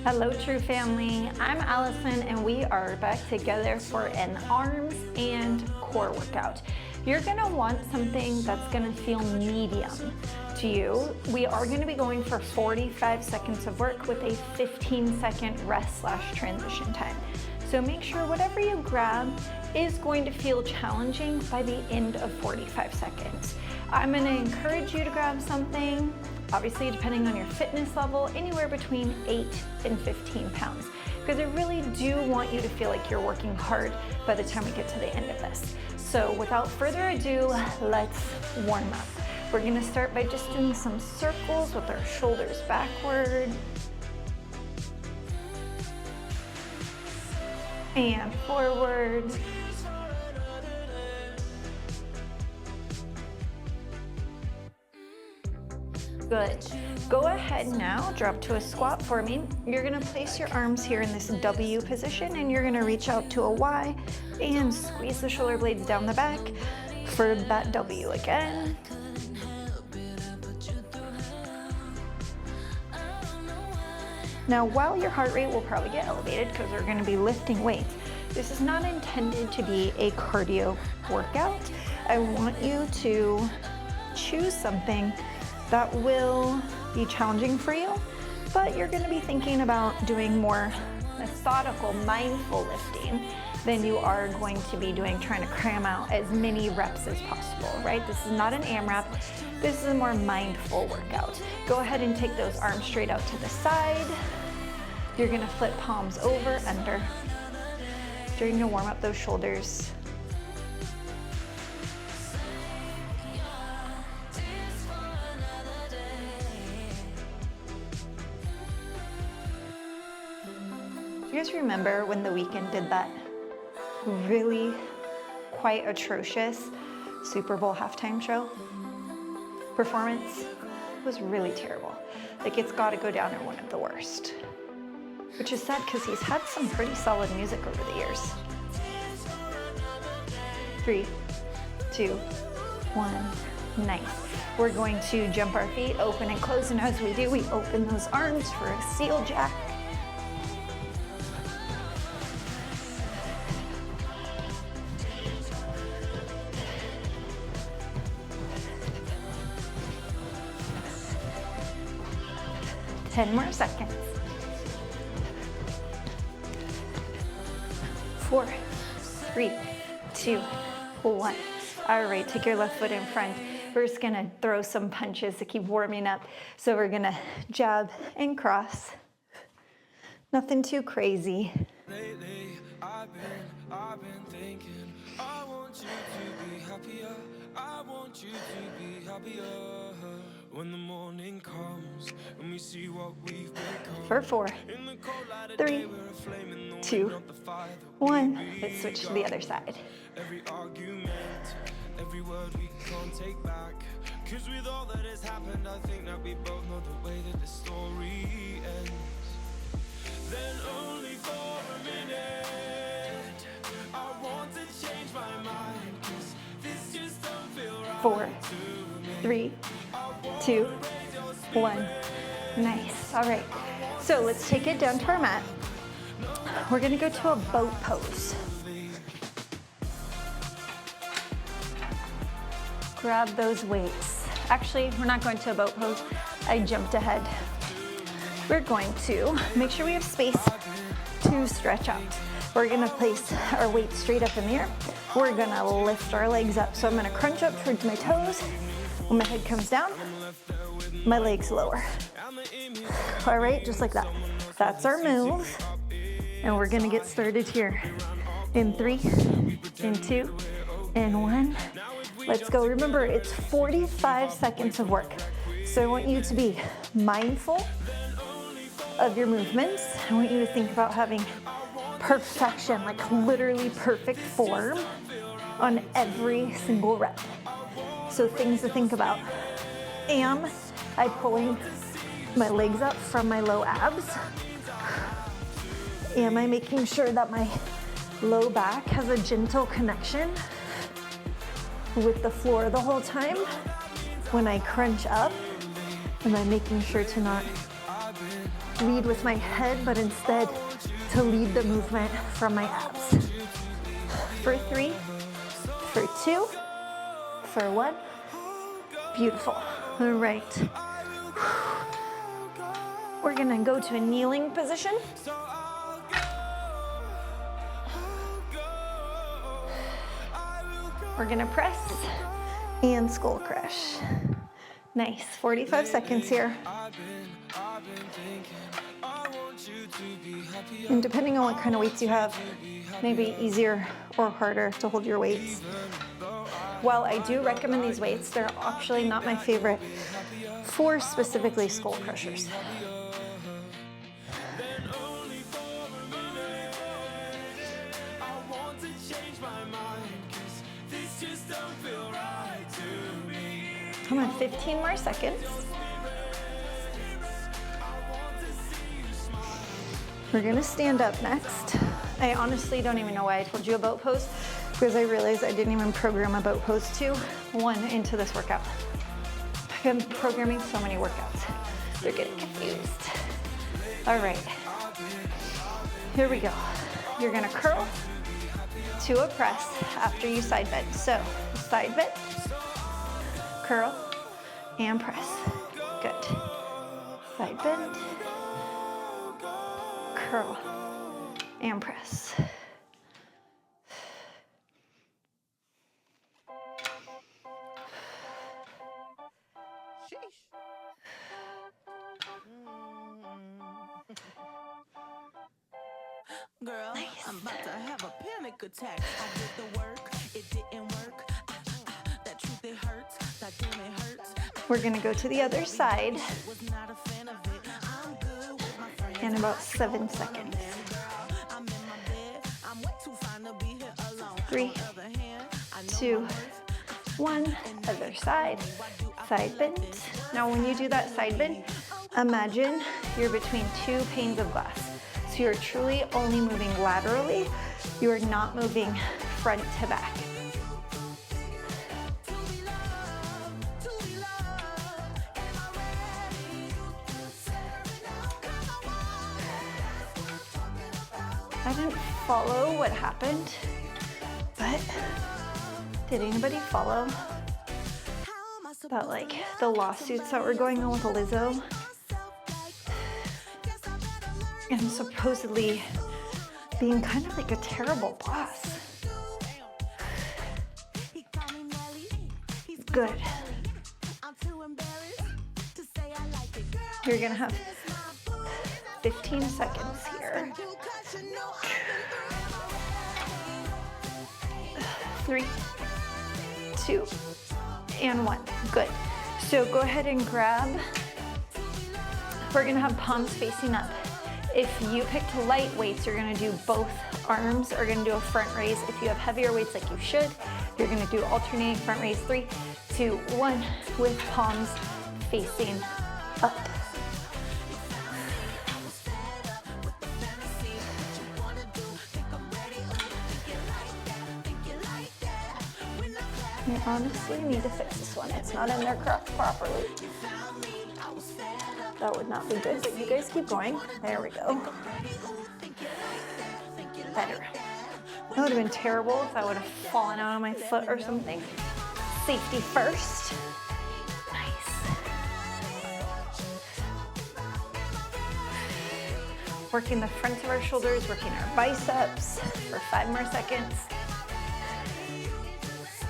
Hello, True Family. I'm Allison, and we are back together for an arms and core workout. You're gonna want something that's gonna feel medium to you. We are gonna be going for 45 seconds of work with a 15-second rest/transition time. So make sure whatever you grab is going to feel challenging by the end of 45 seconds. I'm gonna encourage you to grab something, obviously depending on your fitness level, anywhere between 8 and 15 pounds, because I really do want you to feel like you're working hard by the time we get to the end of this. So without further ado, let's warm up. We're gonna start by just doing some circles with our shoulders backward. And forward. Good. Go ahead now, drop to a squat for me. You're gonna place your arms here in this W position and you're gonna reach out to a Y and squeeze the shoulder blades down the back for that W again. Now, while your heart rate will probably get elevated because we're gonna be lifting weights, this is not intended to be a cardio workout. I want you to choose something that will be challenging for you, but you're gonna be thinking about doing more methodical, mindful lifting than you are going to be doing trying to cram out as many reps as possible, right? This is not an AMRAP. This is a more mindful workout. Go ahead and take those arms straight out to the side. You're gonna flip palms over, under. You're gonna warm up those shoulders. You guys remember when The Weeknd did that really quite atrocious Super Bowl halftime show performance? It was really terrible. Like, it's gotta go down in one of the worst. Which is sad because he's had some pretty solid music over the years. 3, 2, 1, nice. We're going to jump our feet, open and close, and as we do, we open those arms for a seal jack. Ten more seconds. 4, 3, 2, 1. All right, take your left foot in front. We're just gonna throw some punches to keep warming up. So we're gonna jab and cross. Nothing too crazy. Lately, I've been thinking, I want you to be happier. I want you to be happier. When the morning comes and we see what we've become. For 4, 3, 2, 1. Let's switch to the other side. Every argument, every word we can't take back. Cause with all that has happened, I think that we both know the way that the story ends. Then only for a minute, I want to change my mind. Cause this just don't feel right. 4, 3, 2, 1. Nice. All right. So let's take it down to our mat. We're gonna go to a boat pose. Grab those weights. Actually, we're not going to a boat pose. I jumped ahead. We're going to make sure we have space to stretch out. We're gonna place our weights straight up in the air. We're gonna lift our legs up. So I'm gonna crunch up towards my toes. When my head comes down, my legs lower. All right, just like that. That's our move. And we're gonna get started here. In 3, in 2, in 1. Let's go. Remember, it's 45 seconds of work. So I want you to be mindful of your movements. I want you to think about having perfection, like literally perfect form on every single rep. So things to think about. Am I pulling my legs up from my low abs? Am I making sure that my low back has a gentle connection with the floor the whole time? When I crunch up, am I making sure to not lead with my head, but instead to lead the movement from my abs. For 3, for 2, for 1. Beautiful. All right. We're gonna go to a kneeling position. We're gonna press and skull crush. Nice, 45 seconds here. And depending on what kind of weights you have, maybe easier or harder to hold your weights. While I do recommend these weights, they're actually not my favorite for specifically skull crushers. Come on, 15 more seconds. We're gonna stand up next. I honestly don't even know why I told you a boat pose, because I realized I didn't even program a boat pose 1 into this workout. I'm programming so many workouts. They're getting confused. All right, here we go. You're gonna curl to a press after you side bend. So side bend, curl, and press. Good. Side bend, curl, and press. Girl, nice. I'm about to have a panic attack. I did the work, it didn't work. That truth, it hurts. That damn, it hurts. We're gonna go to the other side in about 7 seconds. 3, 2, 1, other side, side bend. Now when you do that side bend, imagine you're between 2 panes of glass. So you're truly only moving laterally. You are not moving front to back. I didn't follow what happened, but did anybody follow that, like, the lawsuits that were going on with Lizzo? And supposedly being kind of like a terrible boss. Good. You're gonna have 15 seconds here. 3, 2, and 1. Good. So go ahead and grab. We're gonna have palms facing up. If you picked light weights, you're gonna do both arms are gonna do a front raise. If you have heavier weights like you should, you're gonna do alternating front raise. 3, 2, 1 with palms facing up. You honestly need to fix this one. It's not in there properly. That would not be good, but you guys keep going. There we go. Better. That would have been terrible if I would have fallen out on my foot or something. Safety first. Nice. Working the front of our shoulders, working our biceps for 5 more seconds.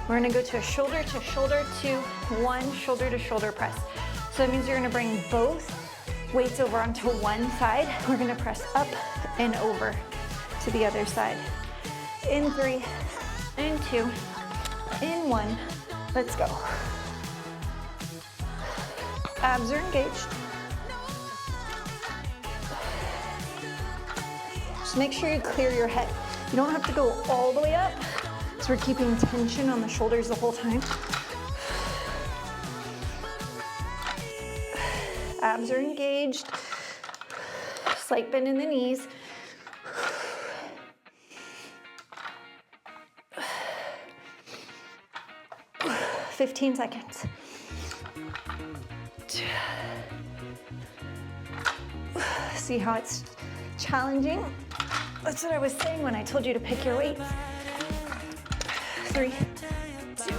We're gonna go to a shoulder to shoulder to 1 shoulder to shoulder press. So that means you're gonna bring both weights over onto one side. We're gonna press up and over to the other side. In 3, in 2, in 1. Let's go. Abs are engaged. Just make sure you clear your head. You don't have to go all the way up, so we're keeping tension on the shoulders the whole time. Abs are engaged. Slight bend in the knees. Fifteen seconds. See how it's challenging? That's what I was saying when I told you to pick your weights. 3, 2,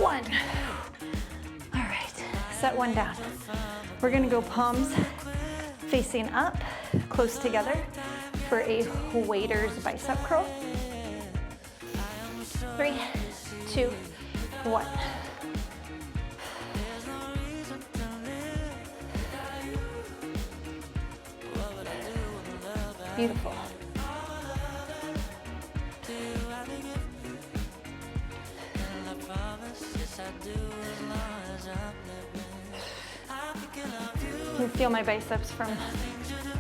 1. All right, set one down. We're gonna go palms facing up, close together for a waiter's bicep curl. 3, 2, 1. Beautiful. You feel my biceps from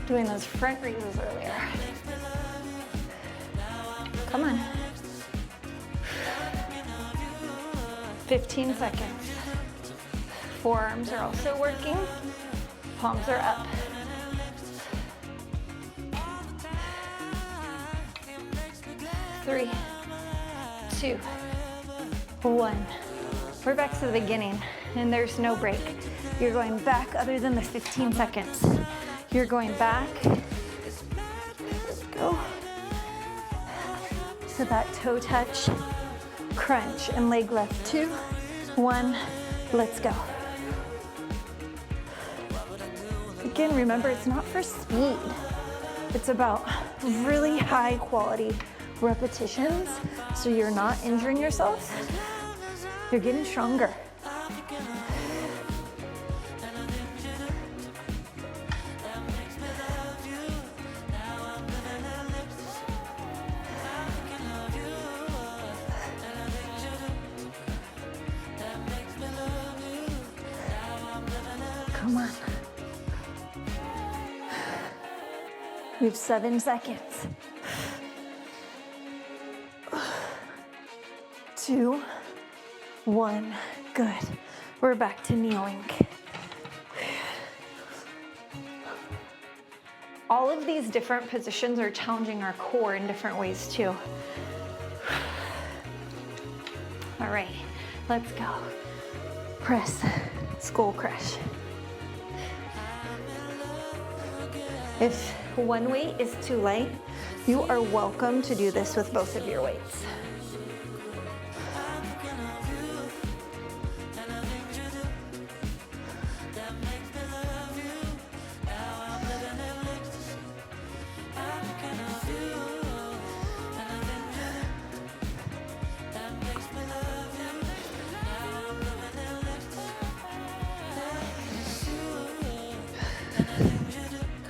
doing those front raises earlier. Come on. 15 seconds. Forearms are also working. Palms are up. 3, 2, 1. We're back to the beginning, and there's no break. You're going back other than the 15 seconds. You're going back. Let's go. So that toe touch, crunch, and leg lift. 2, 1, let's go. Again, remember, it's not for speed. It's about really high quality repetitions, so you're not injuring yourself. You're getting stronger. Come on. We have 7 seconds. 2, 1, good. We're back to kneeling. All of these different positions are challenging our core in different ways too. All right, let's go. Press, skull crush. If one weight is too light, you are welcome to do this with both of your weights.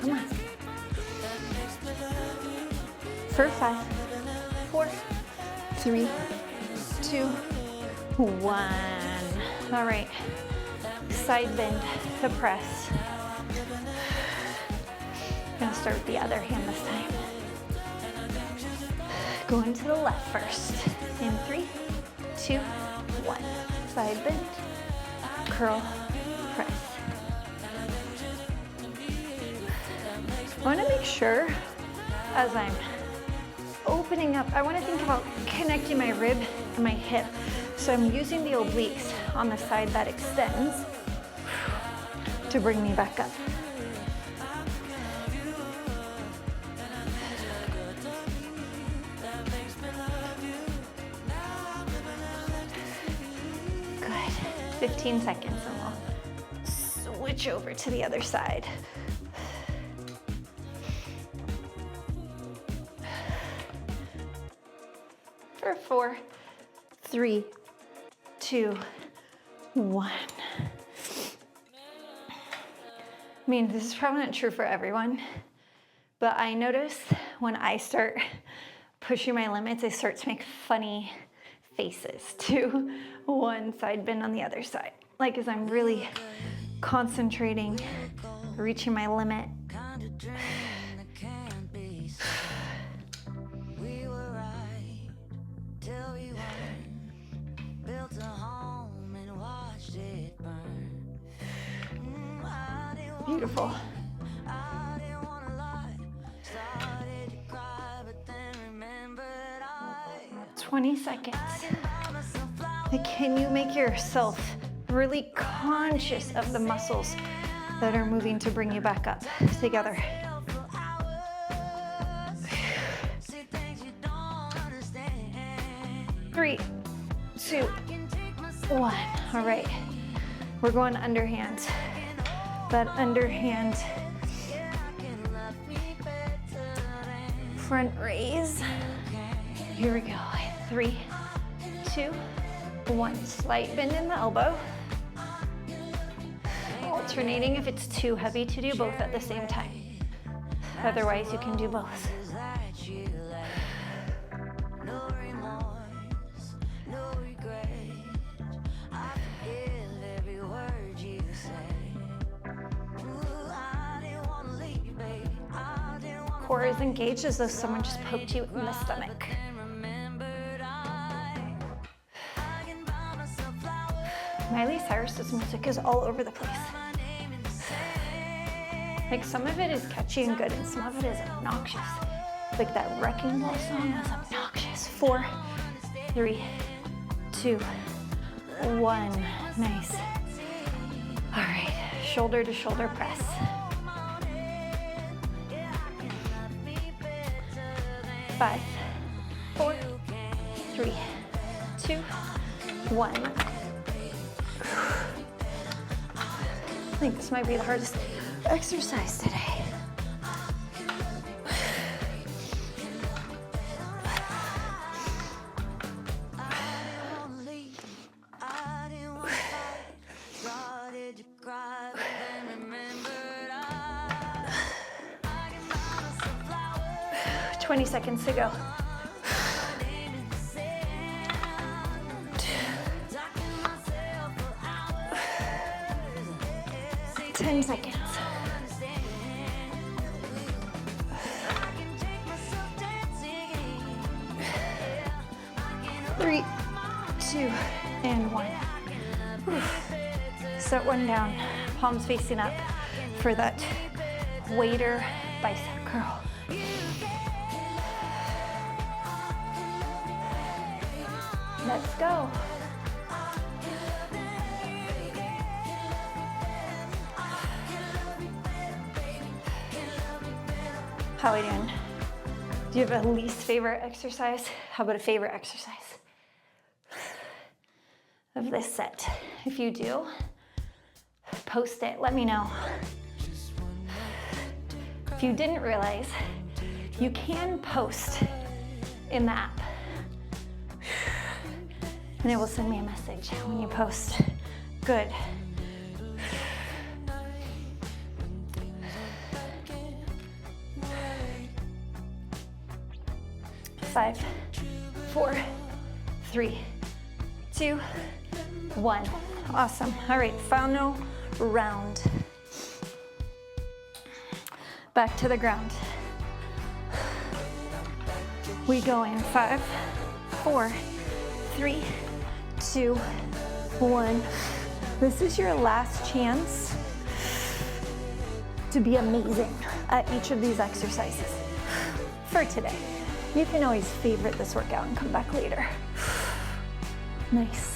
Come on. For 5, 4, 3, 2, 1. All right. Side bend to press. I'm gonna start with the other hand this time. Going to the left first. In 3, 2, 1. Side bend, curl, press. I want to make sure as I'm opening up, I want to think about connecting my rib and my hip. So I'm using the obliques on the side that extends to bring me back up. Good. 15 seconds and we'll switch over to the other side. For 4, 3, 2, 1. I mean, this is probably not true for everyone, but I notice when I start pushing my limits, I start to make funny faces to one side bend on the other side. Like as I'm really concentrating, reaching my limit. Beautiful. 20 seconds. Like, can you make yourself really conscious of the muscles that are moving to bring you back up together. 3, 2, 1. All right, we're going underhand. That underhand front raise. Here we go. 3, 2, 1. Slight bend in the elbow. Alternating if it's too heavy to do both at the same time. Otherwise, you can do both. Core is engaged as though someone just poked you in the stomach. Miley Cyrus's music is all over the place. Like some of it is catchy and good and some of it is obnoxious. Like that Wrecking Ball song was obnoxious. 4, 3, 2, 1. Nice. All right, shoulder to shoulder press. 5, 4, 3, 2, 1. I think this might be the hardest exercise today. – 20 seconds to go. 10 seconds. 3, 2, and 1. Set one down, palms facing up for that wader bicep curl. Let's go. How are we doing? Do you have a least favorite exercise? How about a favorite exercise of this set? If you do, post it, let me know. If you didn't realize, you can post in the app. And it will send me a message when you post. Good. 5, 4, 3, 2, 1. Awesome. All right, final round. Back to the ground. We go in 5, 4, 3, 2, 1. This is your last chance to be amazing at each of these exercises for today. You can always favorite this workout and come back later. Nice.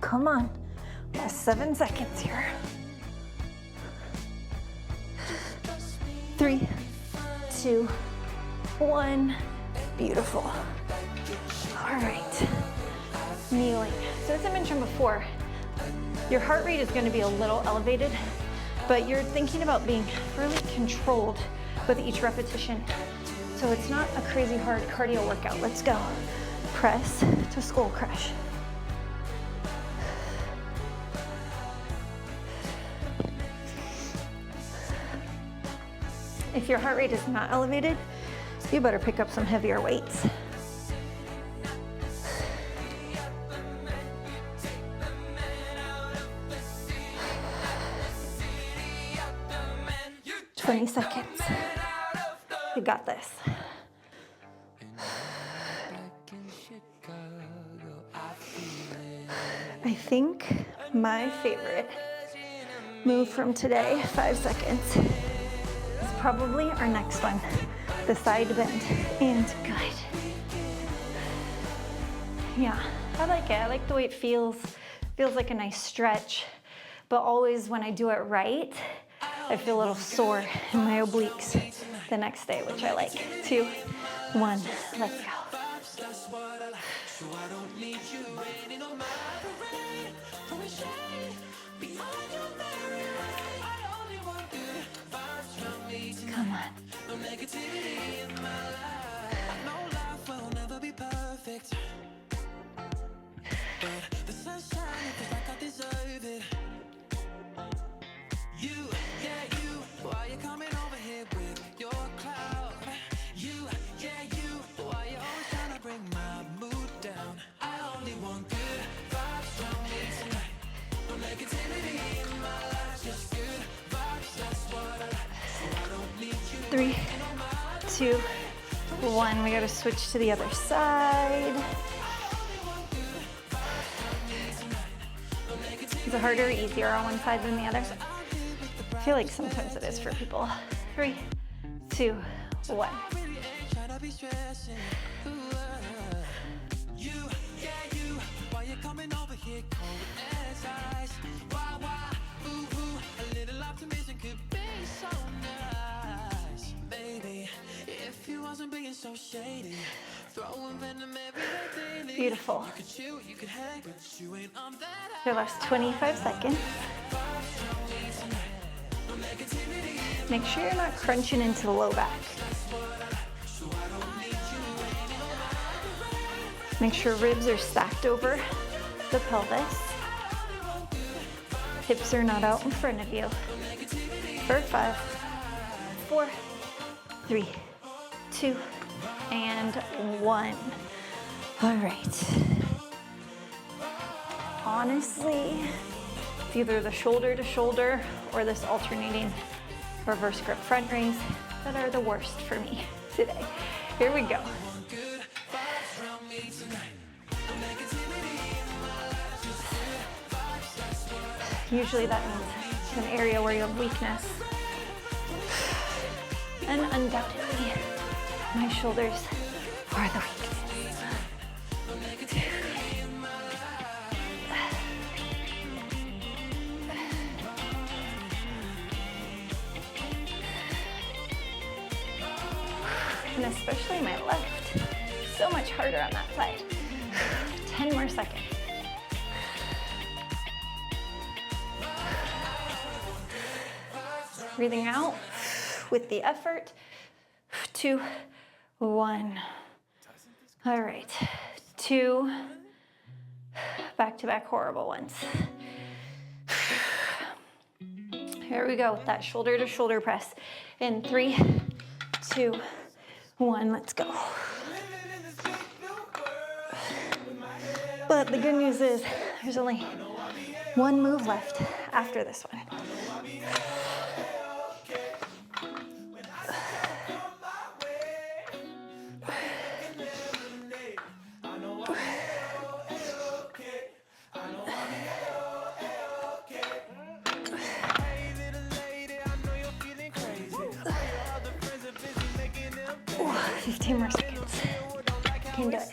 Come on, last 7 seconds here. 3, 2, 1. Beautiful. All right, kneeling. So as I mentioned before, your heart rate is going to be a little elevated, but you're thinking about being really controlled with each repetition. So it's not a crazy hard cardio workout. Let's go. Press to skull crush. If your heart rate is not elevated, you better pick up some heavier weights. "20 seconds. You got this. I think my favorite move from today, 5 seconds, is probably our next one, the side bend, and good. Yeah, I like it. I like the way it feels. Feels like a nice stretch, but always when I do it right, I feel a little sore in my obliques the next day, which I like. 2, 1, let's go. Come on. Three, 2, 1. We gotta switch to the other side. Is it harder or easier on one side than the other? I feel like sometimes it is for people. 3, 2, 1. Beautiful. Your last 25 seconds. Make sure you're not crunching into the low back. Make sure ribs are stacked over the pelvis. Hips are not out in front of you. For 5, 4, 3, 2, and 1. All right. Honestly, it's either the shoulder to shoulder or this alternating reverse grip front raise that are the worst for me today. Here we go. Usually that means an area where you have weakness. And undoubtedly, my shoulders are the weakness. And especially my left, so much harder on that side. 10 more seconds. Breathing out with the effort. 2, 1. All right, 2 back-to-back horrible ones. Here we go with that shoulder to shoulder press. In 3, 2, 1, let's go. But the good news is there's only one move left after this one. Ooh, 15 more seconds. Can do it.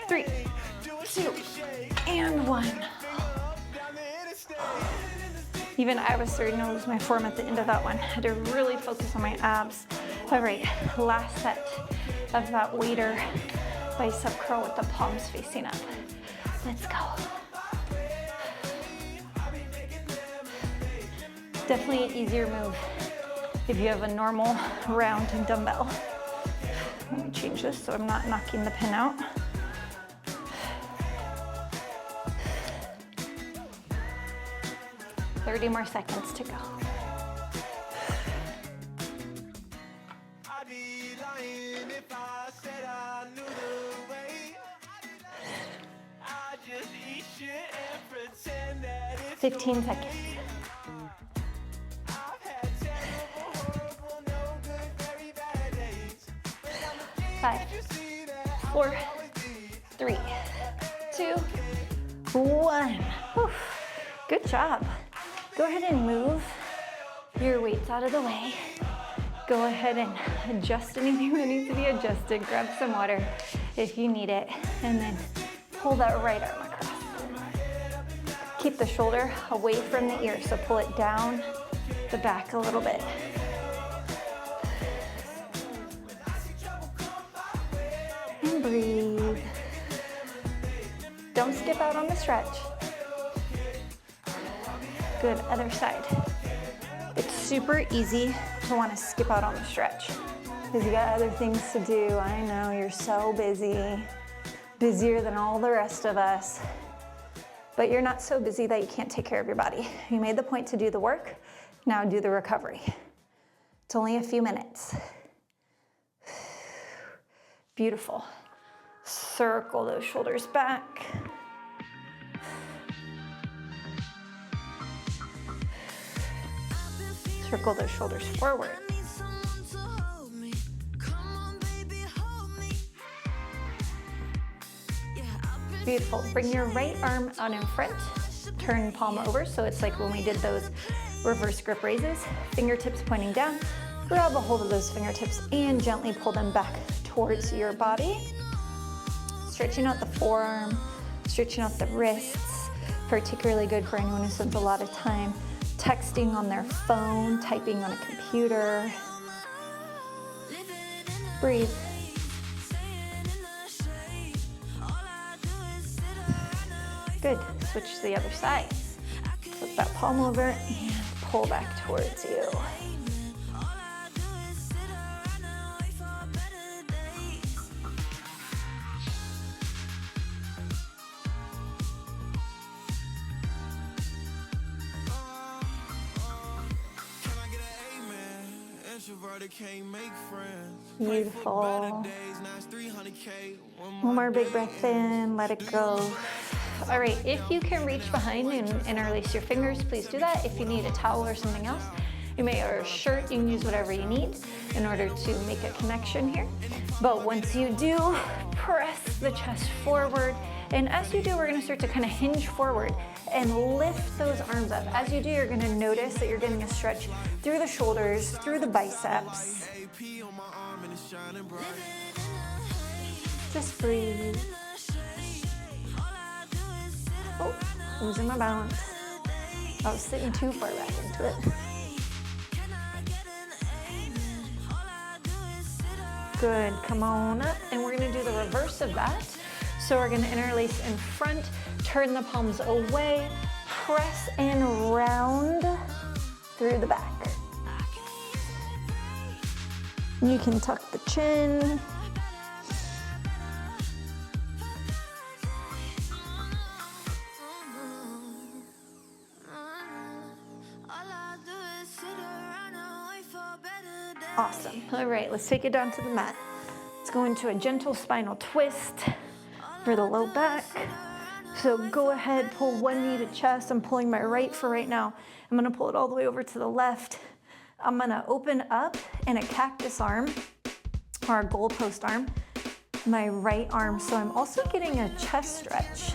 Three, 2, and 1. Even I was starting to lose my form at the end of that one. I had to really focus on my abs. All right, last set of that waiter bicep curl with the palms facing up. Let's go. Definitely an easier move if you have a normal round dumbbell. Let me change this so I'm not knocking the pin out. $30 more seconds to go. I'd be lying if I said I knew the way. I just eat shit and pretend that it's 15 seconds. 5, 4, 3, 2, 1. Whew. Good job. Go ahead and move your weights out of the way. Go ahead and adjust anything that needs to be adjusted. Grab some water if you need it, and then pull that right arm across. Keep the shoulder away from the ear, so pull it down the back a little bit. And breathe. Don't skip out on the stretch. Good, other side. It's super easy to want to skip out on the stretch because you got other things to do. I know, you're so busy, busier than all the rest of us, but you're not so busy that you can't take care of your body. You made the point to do the work, now do the recovery. It's only a few minutes. Beautiful. Circle those shoulders back. Circle those shoulders forward. Beautiful. Bring your right arm out in front. Turn palm over, so it's like when we did those reverse grip raises. Fingertips pointing down. Grab a hold of those fingertips and gently pull them back towards your body. Stretching out the forearm, stretching out the wrists. Particularly good for anyone who spends a lot of time texting on their phone, typing on a computer. Breathe. Good. Switch to the other side. Flip that palm over and pull back towards you. Beautiful. One more big breath in, let it go. All right, if you can reach behind and interlace your fingers, please do that. If you need a towel or something else, you may, or a shirt, you can use whatever you need in order to make a connection here. But once you do, press the chest forward. And as you do, we're gonna start to kind of hinge forward and lift those arms up. As you do, you're gonna notice that you're getting a stretch through the shoulders, through the biceps. Just breathe. Oh, losing my balance. I was sitting too far back into it. Good, come on up. And we're gonna do the reverse of that. So we're gonna interlace in front, turn the palms away, press and round through the back. You can tuck the chin. Awesome. All right, let's take it down to the mat. Let's go into a gentle spinal twist for the low back. So go ahead, pull one knee to chest. I'm pulling my right for right now. I'm gonna pull it all the way over to the left. I'm gonna open up in a cactus arm or a goalpost arm, my right arm. So I'm also getting a chest stretch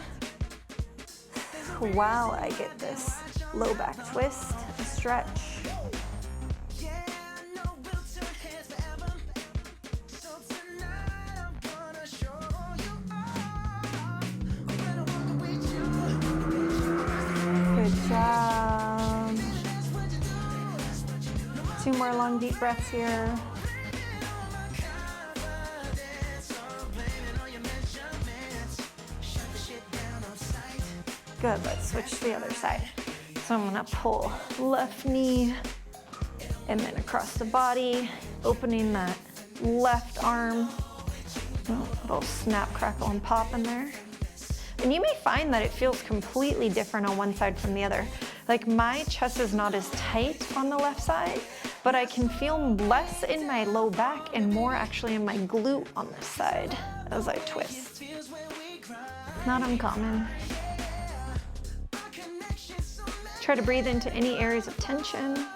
while I get this low back twist, stretch. Job. 2 more long deep breaths here. Good, let's switch to the other side. So I'm gonna pull left knee and then across the body, opening that left arm. Oh, a little snap, crackle, and pop in there. And you may find that it feels completely different on one side from the other. Like my chest is not as tight on the left side, but I can feel less in my low back and more actually in my glute on this side as I twist. Not uncommon. Try to breathe into any areas of tension.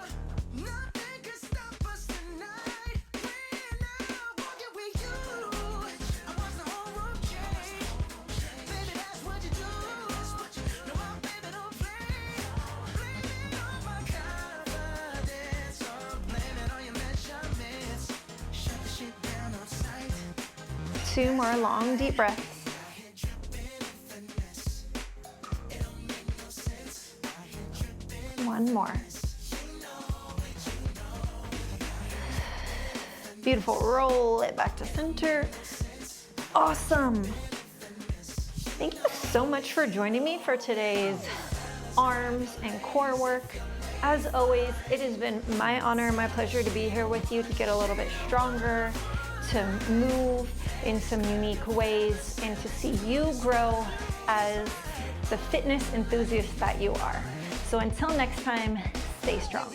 2 more long, deep breaths. One more. Beautiful, roll it back to center. Awesome. Thank you so much for joining me for today's arms and core work. As always, it has been my honor and my pleasure to be here with you to get a little bit stronger, to move in some unique ways, and to see you grow as the fitness enthusiast that you are. So until next time, stay strong.